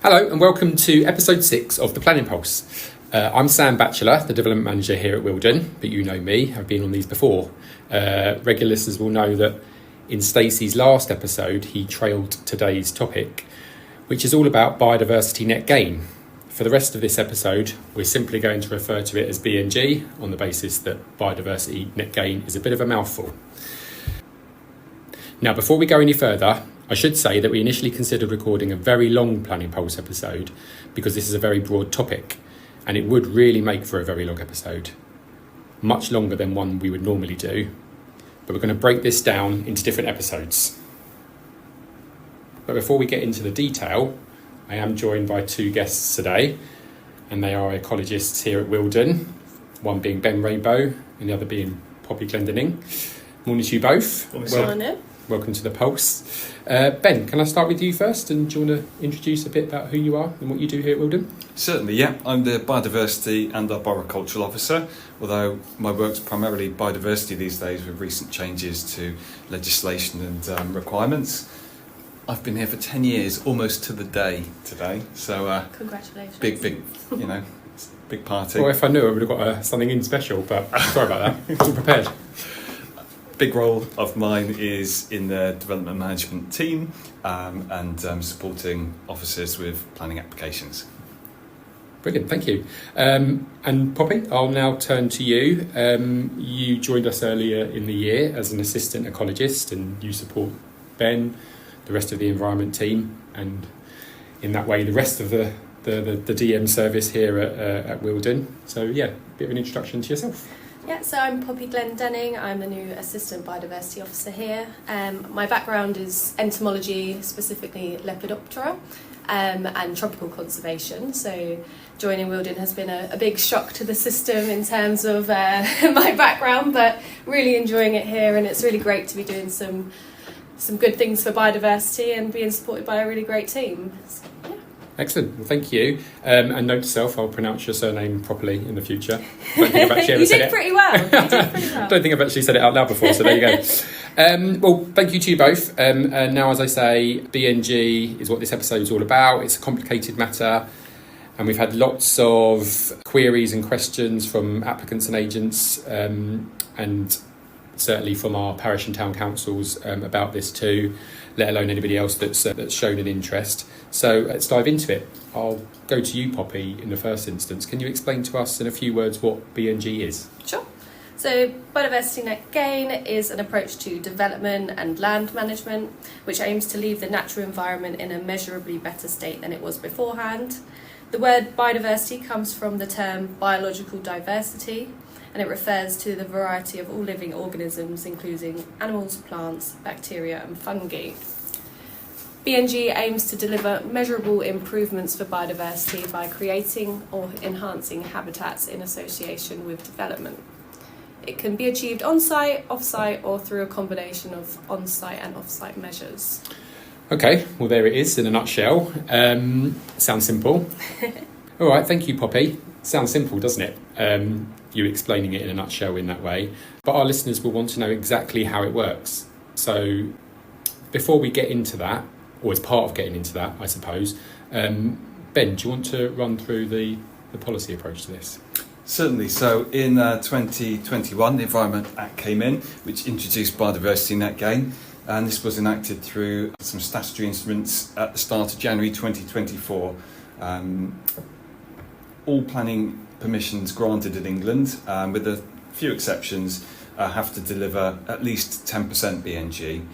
Hello and welcome to episode 6 of the Planning Pulse. I'm Sam Batchelor, the development manager here at Wilden, but you know me, I've been on these before. Regular listeners will know that in Stacey's last episode he trailed today's topic, which is all about biodiversity net gain. For the rest of this episode, we're simply going to refer to it as BNG on the basis that biodiversity net gain is a bit of a mouthful. Now, before we go any further, I should say that we initially considered recording a very long Planning Pulse episode because this is a very broad topic and it would really make for a very long episode, much longer than one we would normally do. But we're going to break this down into different episodes. But before we get into the detail, I am joined by two guests today, and they are ecologists here at Wilden, one being Ben Rainbow and the other being Poppy Glendening. Morning to you both. Morning. Welcome to the Pulse. Ben, can I start with you first, and do you want to introduce a bit about who you are and what you do here at Wilden? Certainly, yeah. I'm the Biodiversity and Arboricultural Officer, although my work's primarily biodiversity these days with recent changes to legislation and requirements. I've been here for 10 years, almost to the day today, so Congratulations. big, big party. Well, if I knew, I would have got something in special, but sorry about that. All prepared. Big role of mine is in the development management team and supporting officers with planning applications. Brilliant, thank you. And Poppy, I'll now turn to you. You joined us earlier in the year as an assistant ecologist, and you support Ben, the rest of the environment team, and in that way the rest of the DM service here at Wilden. So yeah, a bit of an introduction to yourself. Yeah, so I'm Poppy Glendening. I'm the new Assistant Biodiversity Officer here. My background is entomology, specifically Lepidoptera, and tropical conservation. So joining Wilden has been a big shock to the system in terms of my background, but really enjoying it here, and it's really great to be doing some good things for biodiversity and being supported by a really great team. So, yeah. Excellent, well, thank you. And note to self, I'll pronounce your surname properly in the future. Don't think I've actually ever You said did it. pretty well. I don't think I've actually said it out loud before, so there you go. Well, thank you to you both. And now, as I say, BNG is what this episode is all about. It's a complicated matter, and we've had lots of queries and questions from applicants and agents, and certainly from our parish and town councils about this too, let alone anybody else that's shown an interest. So let's dive into it. I'll go to you, Poppy, in the first instance. Can you explain to us in a few words what BNG is? Sure. So biodiversity net gain is an approach to development and land management which aims to leave the natural environment in a measurably better state than it was beforehand. The word biodiversity comes from the term biological diversity, and it refers to the variety of all living organisms, including animals, plants, bacteria and fungi. BNG aims to deliver measurable improvements for biodiversity by creating or enhancing habitats in association with development. It can be achieved on-site, off-site, or through a combination of on-site and off-site measures. Okay, well there it is in a nutshell. Sounds simple. All right, thank you, Poppy. Sounds simple, doesn't it? You explaining it in a nutshell in that way. But our listeners will want to know exactly how it works. So before we get into that, or as part of getting into that, I suppose, Ben, do you want to run through the policy approach to this? Certainly. So in 2021, the Environment Act came in, which introduced biodiversity net gain, and this was enacted through some statutory instruments at the start of January 2024. All planning permissions granted in England, with a few exceptions, have to deliver at least 10% BNG,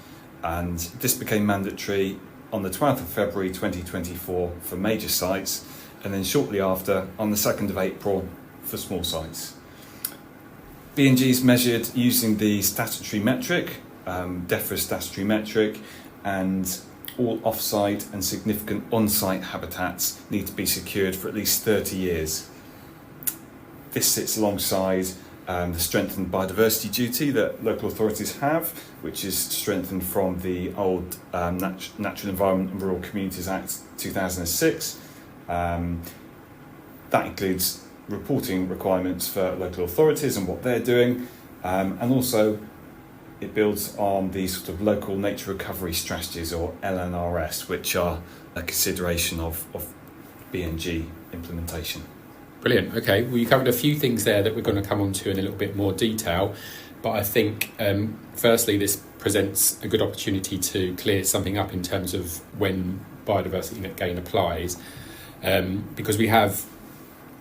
and this became mandatory on the 12th of February 2024 for major sites, and then shortly after, on the 2nd of April, for small sites. BNG is measured using the statutory metric, DEFRA statutory metric, and all off-site and significant on-site habitats need to be secured for at least 30 years. This sits alongside the strengthened biodiversity duty that local authorities have, which is strengthened from the old Natural Environment and Rural Communities Act 2006. That includes reporting requirements for local authorities and what they're doing, and also it builds on the sort of local nature recovery strategies, or LNRS, which are a consideration of BNG implementation. Brilliant. Okay, well, you covered a few things there that we're going to come on to in a little bit more detail. But I think, firstly, this presents a good opportunity to clear something up in terms of when biodiversity net gain applies, because we have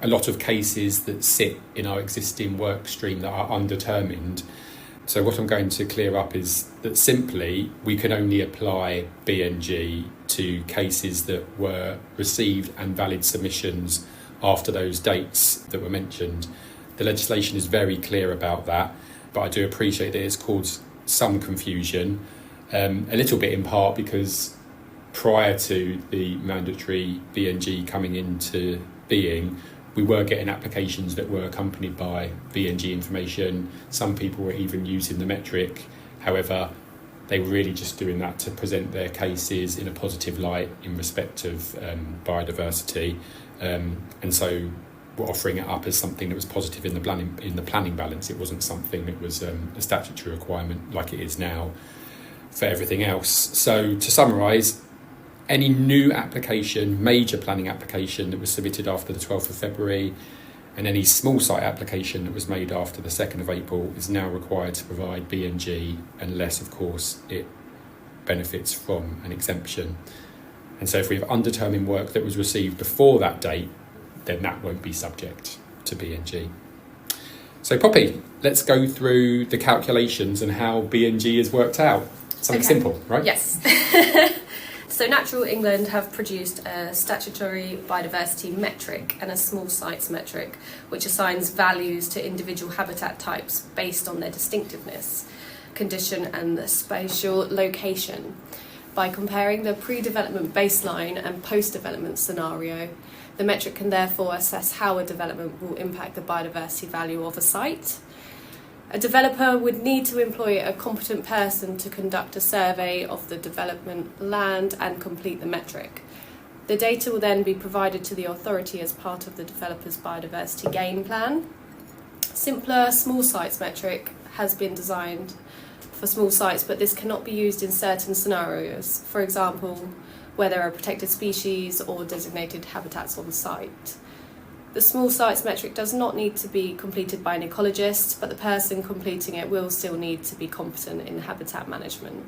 a lot of cases that sit in our existing work stream that are undetermined. So what I'm going to clear up is that simply we can only apply BNG to cases that were received and valid submissions after those dates that were mentioned. The legislation is very clear about that, but I do appreciate that it's caused some confusion, a little bit in part because prior to the mandatory BNG coming into being, we were getting applications that were accompanied by BNG information. Some people were even using the metric. However, they were really just doing that to present their cases in a positive light in respect of biodiversity. And so we're offering it up as something that was positive in the planning balance. It wasn't something that was a statutory requirement like it is now for everything else. So to summarise, any new application, major planning application that was submitted after the 12th of February and any small site application that was made after the 2nd of April is now required to provide BNG unless, of course, it benefits from an exemption. And so if we have undetermined work that was received before that date, then that won't be subject to BNG. So Poppy, let's go through the calculations and how BNG is worked out. Something simple, right? Yes. So Natural England have produced a statutory biodiversity metric and a small sites metric, which assigns values to individual habitat types based on their distinctiveness, condition and the spatial location. By comparing the pre-development baseline and post-development scenario, the metric can therefore assess how a development will impact the biodiversity value of a site. A developer would need to employ a competent person to conduct a survey of the development land and complete the metric. The data will then be provided to the authority as part of the developer's biodiversity gain plan. Simpler small sites metric has been designed for small sites, but this cannot be used in certain scenarios. For example, where there are protected species or designated habitats on site. The small sites metric does not need to be completed by an ecologist, but the person completing it will still need to be competent in habitat management.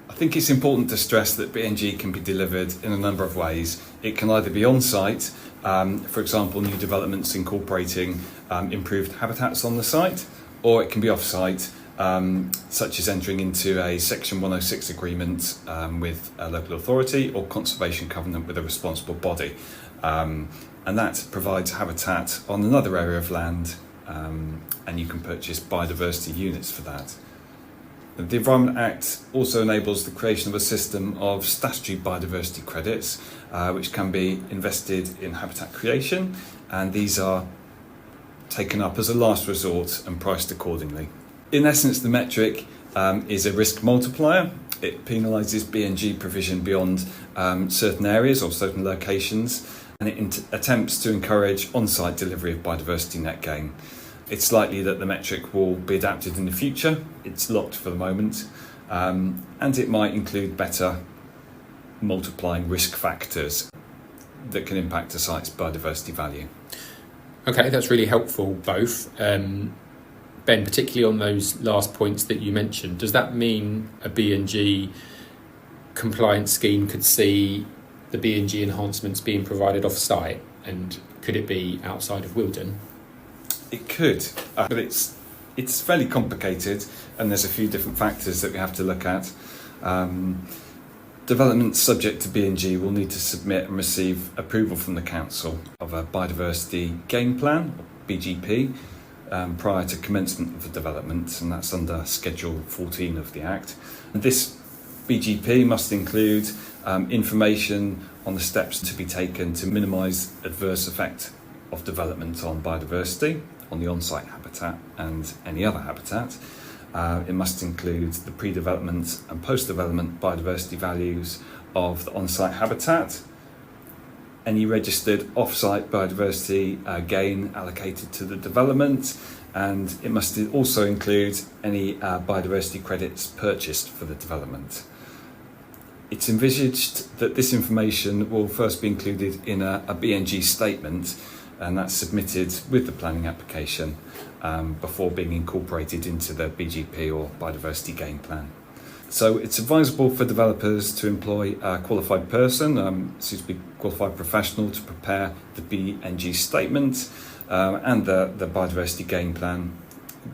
I think it's important to stress that BNG can be delivered in a number of ways. It can either be on-site, for example, new developments incorporating improved habitats on the site, or it can be off-site, such as entering into a Section 106 agreement with a local authority or conservation covenant with a responsible body. And that provides habitat on another area of land, and you can purchase biodiversity units for that. The Environment Act also enables the creation of a system of statutory biodiversity credits, which can be invested in habitat creation, and these are taken up as a last resort and priced accordingly. In essence, the metric is a risk multiplier. It penalises BNG provision beyond certain areas or certain locations, and it attempts to encourage on-site delivery of biodiversity net gain. It's likely that the metric will be adapted in the future. It's locked for the moment, and it might include better multiplying risk factors that can impact a site's biodiversity value. Okay, that's really helpful, both. Ben, particularly on those last points that you mentioned, does that mean a BNG compliance scheme could see the BNG enhancements being provided off-site, and could it be outside of Wilden? It could, but it's fairly complicated, and there's a few different factors that we have to look at. Developments subject to BNG will need to submit and receive approval from the council of a biodiversity gain plan, or BGP, prior to commencement of the development, and that's under Schedule 14 of the Act. And this BGP must include information on the steps to be taken to minimise adverse effect of development on biodiversity, on the on-site habitat and any other habitat. It must include the pre-development and post-development biodiversity values of the on-site habitat, any registered off-site biodiversity gain allocated to the development, and it must also include any biodiversity credits purchased for the development. It's envisaged that this information will first be included in a BNG statement, and that's submitted with the planning application before being incorporated into the BGP or Biodiversity Gain Plan. So it's advisable for developers to employ a qualified person, suitably qualified professional, to prepare the BNG statement and the Biodiversity Gain Plan,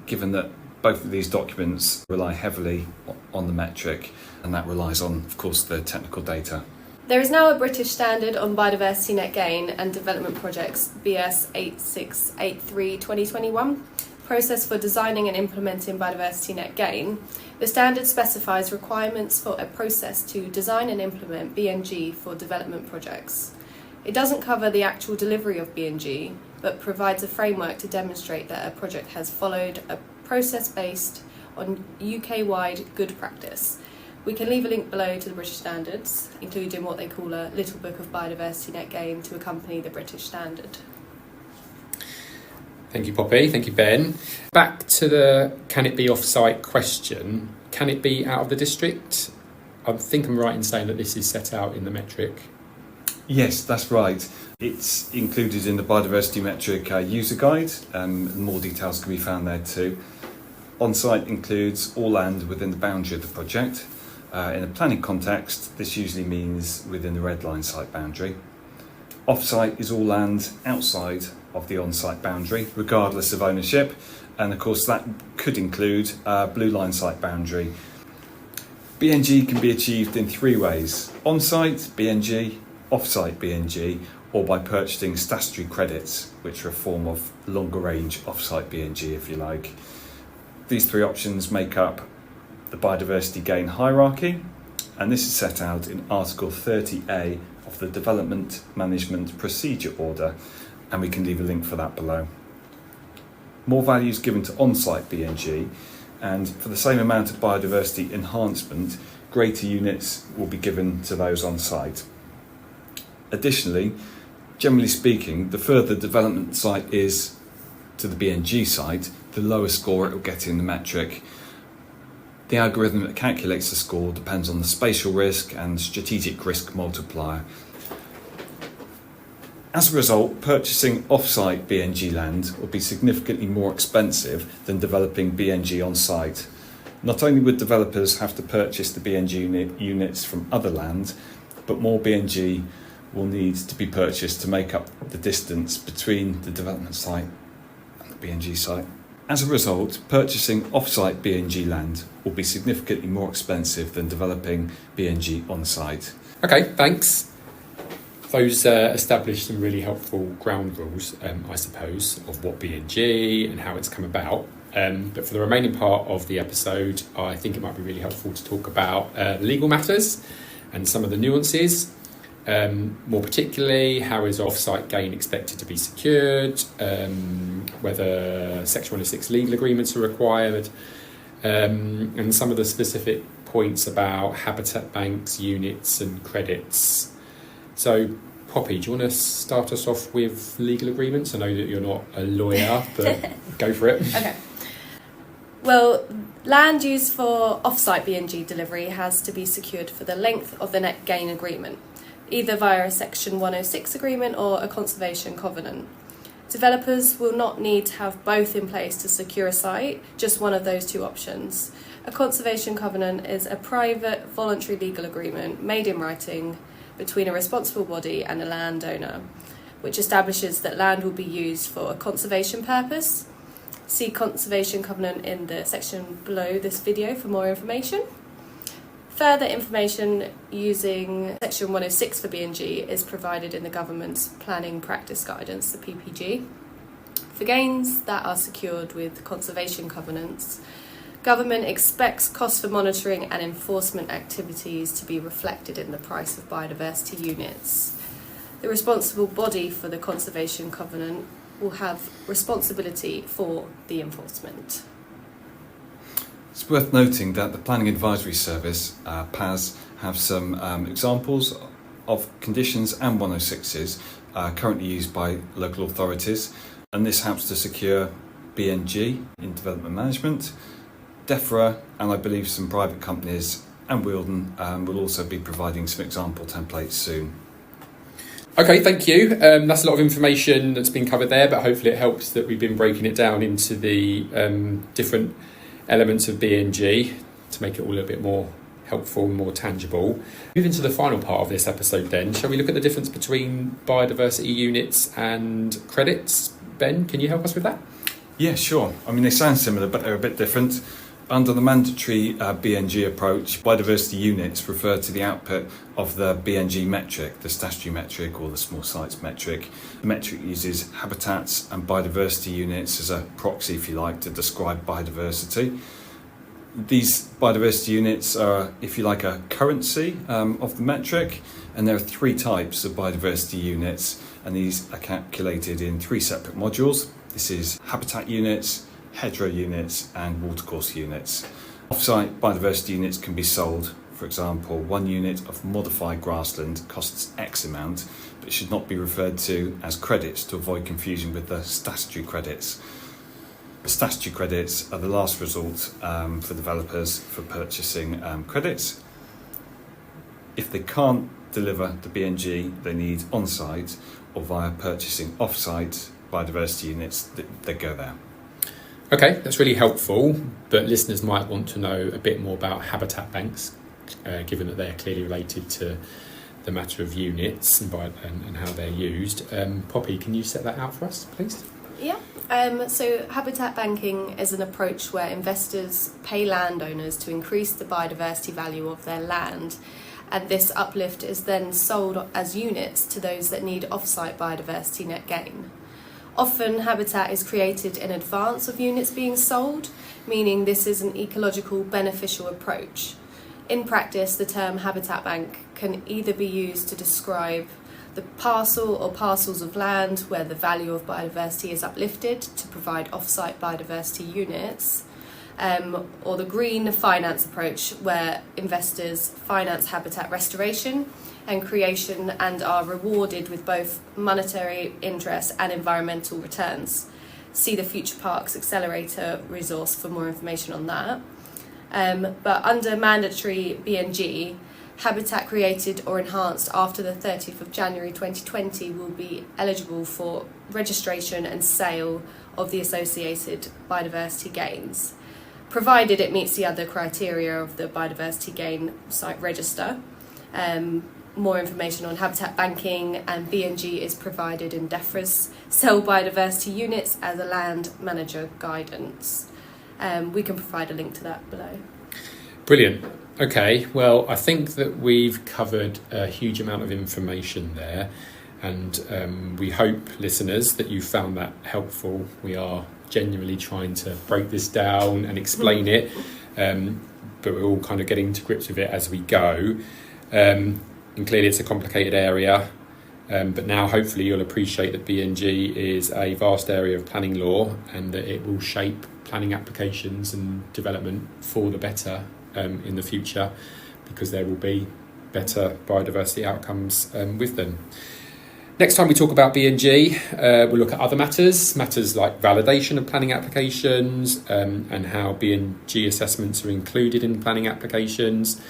given that both of these documents rely heavily on the metric, and that relies on, of course, the technical data. There is now a British standard on biodiversity net gain and development projects, BS 8683/2021, process for designing and implementing biodiversity net gain. The standard specifies requirements for a process to design and implement BNG for development projects. It doesn't cover the actual delivery of BNG, but provides a framework to demonstrate that a project has followed a process based on UK-wide good practice. We can leave a link below to the British standards, including what they call a Little Book of Biodiversity Net Gain to accompany the British standard. Thank you, Poppy. Thank you, Ben. Back to the can it be off-site question. Can it be out of the district? I think I'm right in saying that this is set out in the metric. Yes, that's right. It's included in the biodiversity metric user guide, and more details can be found there too. On-site includes all land within the boundary of the project. In a planning context, this usually means within the red line site boundary. Off-site is all land outside of the on-site boundary, regardless of ownership, and of course that could include blue line site boundary. BNG can be achieved in three ways: on-site BNG, off-site BNG, or by purchasing statutory credits, which are a form of longer range off-site BNG, if you like. These three options make up the biodiversity gain hierarchy, and this is set out in Article 30A of the Development Management Procedure Order, and we can leave a link for that below. More value is given to on-site BNG, and for the same amount of biodiversity enhancement, greater units will be given to those on-site. Additionally, generally speaking, the further development site is to the BNG site, the lower score it will get in the metric. The algorithm that calculates the score depends on the spatial risk and strategic risk multiplier. As a result, purchasing off-site BNG land will be significantly more expensive than developing BNG on-site. Not only would developers have to purchase the BNG units from other land, but more BNG will need to be purchased to make up the distance between the development site and the BNG site. As a result, purchasing off-site BNG land will be significantly more expensive than developing BNG on-site. Okay, thanks. Those established some really helpful ground rules, I suppose, of what BNG and how it's come about. But for the remaining part of the episode, I think it might be really helpful to talk about legal matters and some of the nuances. More particularly, how is off-site gain expected to be secured, whether Section 106 legal agreements are required, and some of the specific points about habitat banks, units and credits. So, Poppy, do you want to start us off with legal agreements? I know that you're not a lawyer, but go for it. Okay. Well, land use for off-site BNG delivery has to be secured for the length of the net gain agreement, either via a Section 106 agreement or a conservation covenant. Developers will not need to have both in place to secure a site, just one of those two options. A conservation covenant is a private, voluntary legal agreement made in writing between a responsible body and a landowner, which establishes that land will be used for a conservation purpose. See conservation covenant in the section below this video for more information. Further information using Section 106 for BNG is provided in the government's planning practice guidance, the PPG. For gains that are secured with conservation covenants, government expects costs for monitoring and enforcement activities to be reflected in the price of biodiversity units. The responsible body for the conservation covenant will have responsibility for the enforcement. It's worth noting that the Planning Advisory Service, PAS, have some examples of conditions and 106s currently used by local authorities, and this helps to secure BNG in development management. DEFRA and I believe some private companies and Wielden will also be providing some example templates soon. Okay, thank you. That's a lot of information that's been covered there, but hopefully it helps that we've been breaking it down into the different elements of BNG to make it all a little bit more helpful and more tangible. Moving to the final part of this episode then, shall we look at the difference between biodiversity units and credits? Ben, can you help us with that? Yeah, sure. I mean, they sound similar, but they're a bit different. Under the mandatory BNG approach, biodiversity units refer to the output of the BNG metric, the statutory metric or the small sites metric. The metric uses habitats and biodiversity units as a proxy, if you like, to describe biodiversity. These biodiversity units are, if you like, a currency of the metric, and there are 3 types of biodiversity units, and these are calculated in 3 separate modules. This is habitat units, hedgerow units and watercourse units. Off-site biodiversity units can be sold. For example, 1 unit of modified grassland costs X amount, but should not be referred to as credits to avoid confusion with the statutory credits. Statutory credits are the last resort for developers for purchasing credits. If they can't deliver the BNG they need on-site or via purchasing off-site biodiversity units, they go there. Okay, that's really helpful, but listeners might want to know a bit more about habitat banks, given that they're clearly related to the matter of units and how they're used. Poppy, can you set that out for us, please? Yeah. So habitat banking is an approach where investors pay landowners to increase the biodiversity value of their land, and this uplift is then sold as units to those that need off-site biodiversity net gain. Often habitat is created in advance of units being sold, meaning this is an ecological beneficial approach. In practice, the term habitat bank can either be used to describe the parcel or parcels of land where the value of biodiversity is uplifted to provide off-site biodiversity units, or the green finance approach where investors finance habitat restoration and creation and are rewarded with both monetary interest and environmental returns. See the Future Parks Accelerator resource for more information on that. But under mandatory BNG, habitat created or enhanced after the 30th of January 2020 will be eligible for registration and sale of the associated biodiversity gains, provided it meets the other criteria of the biodiversity gain site register. More information on habitat banking and BNG is provided in DEFRA's Sell Biodiversity Units as a Land Manager Guidance. We can provide a link to that below. Brilliant. Okay, well, I think that we've covered a huge amount of information there, and we hope, listeners, that you found that helpful. We are genuinely trying to break this down and explain it, but we're all kind of getting to grips with it as we go. And clearly it's a complicated area, but now hopefully you'll appreciate that BNG is a vast area of planning law and that it will shape planning applications and development for the better in the future, because there will be better biodiversity outcomes with them. Next time we talk about BNG, we'll look at other matters like validation of planning applications and how BNG assessments are included in planning applications.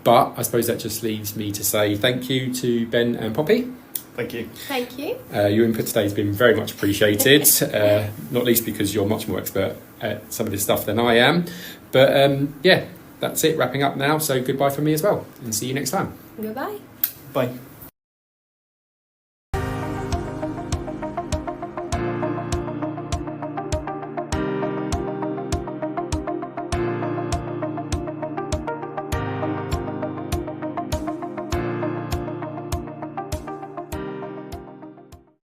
But I suppose that just leaves me to say thank you to Ben and Poppy. Thank you. Thank you. Your input today has been very much appreciated, not least because you're much more expert at some of this stuff than I am. But yeah, that's it, wrapping up now. So goodbye from me as well, and see you next time. Goodbye. Bye.